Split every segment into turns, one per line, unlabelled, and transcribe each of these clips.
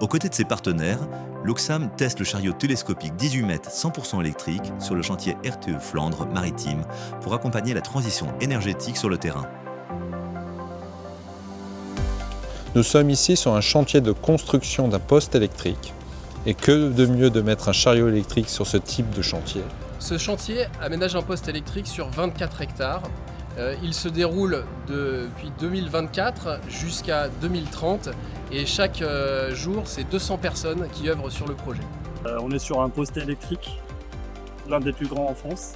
Aux côtés de ses partenaires, l'Oxam teste le chariot télescopique 18 mètres 100% électrique sur le chantier RTE Flandre Maritime pour accompagner la transition énergétique sur le terrain.
Nous sommes ici sur un chantier de construction d'un poste électrique. Et que de mieux de mettre un chariot électrique sur ce type de chantier?
Ce chantier aménage un poste électrique sur 24 hectares. Il se déroule depuis 2024 jusqu'à 2030 et chaque jour, c'est 200 personnes qui œuvrent sur le projet.
On est sur un poste électrique, l'un des plus grands en France.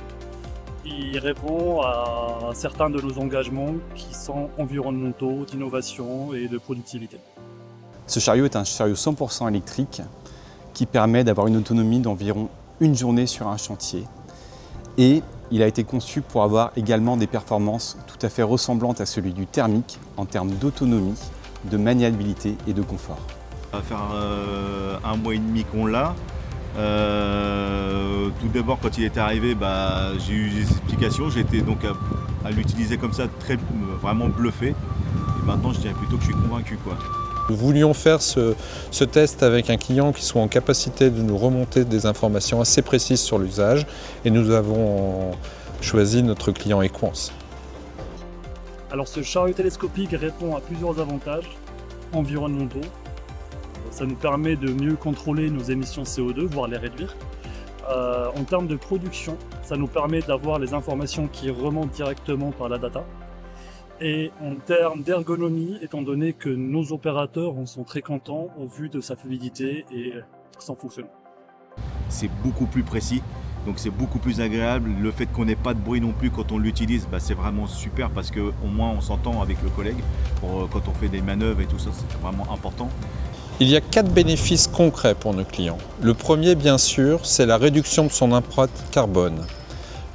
Il répond à certains de nos engagements qui sont environnementaux, d'innovation et de productivité.
Ce chariot est un chariot 100% électrique qui permet d'avoir une autonomie d'environ une journée sur un chantier. Et il a été conçu pour avoir également des performances tout à fait ressemblantes à celui du thermique en termes d'autonomie, de maniabilité et de confort.
Ça va faire un mois et demi qu'on l'a. Tout d'abord, quand il est arrivé, j'ai eu des explications. J'ai été donc à l'utiliser comme ça, vraiment bluffé. Et maintenant, je dirais plutôt que je suis convaincu, quoi.
Nous voulions faire ce test avec un client qui soit en capacité de nous remonter des informations assez précises sur l'usage et nous avons choisi notre client Equans.
Alors ce chariot télescopique répond à plusieurs avantages environnementaux. Ça nous permet de mieux contrôler nos émissions CO2, voire les réduire. En termes de production, ça nous permet d'avoir les informations qui remontent directement par la data. Et en termes d'ergonomie, étant donné que nos opérateurs en sont très contents au vu de sa fluidité et son fonctionnement.
C'est beaucoup plus précis, donc c'est beaucoup plus agréable. Le fait qu'on n'ait pas de bruit non plus quand on l'utilise, c'est vraiment super parce qu'au moins on s'entend avec le collègue quand on fait des manœuvres et tout ça, c'est vraiment important.
Il y a 4 bénéfices concrets pour nos clients. Le premier, bien sûr, c'est la réduction de son empreinte carbone.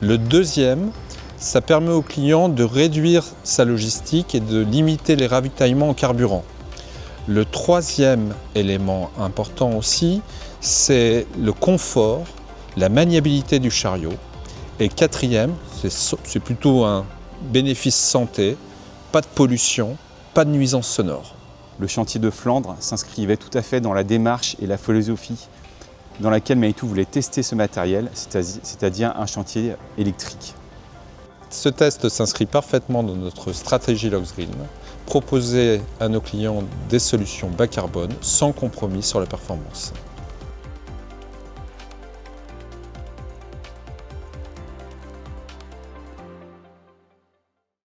Le deuxième, ça permet au client de réduire sa logistique et de limiter les ravitaillements en carburant. Le troisième élément important aussi, c'est le confort, la maniabilité du chariot. Et quatrième, c'est plutôt un bénéfice santé, pas de pollution, pas de nuisance sonore.
Le chantier de Flandre s'inscrivait tout à fait dans la démarche et la philosophie dans laquelle Manitou voulait tester ce matériel, c'est-à-dire un chantier électrique.
Ce test s'inscrit parfaitement dans notre stratégie LoxGreen, proposer à nos clients des solutions bas carbone sans compromis sur la performance.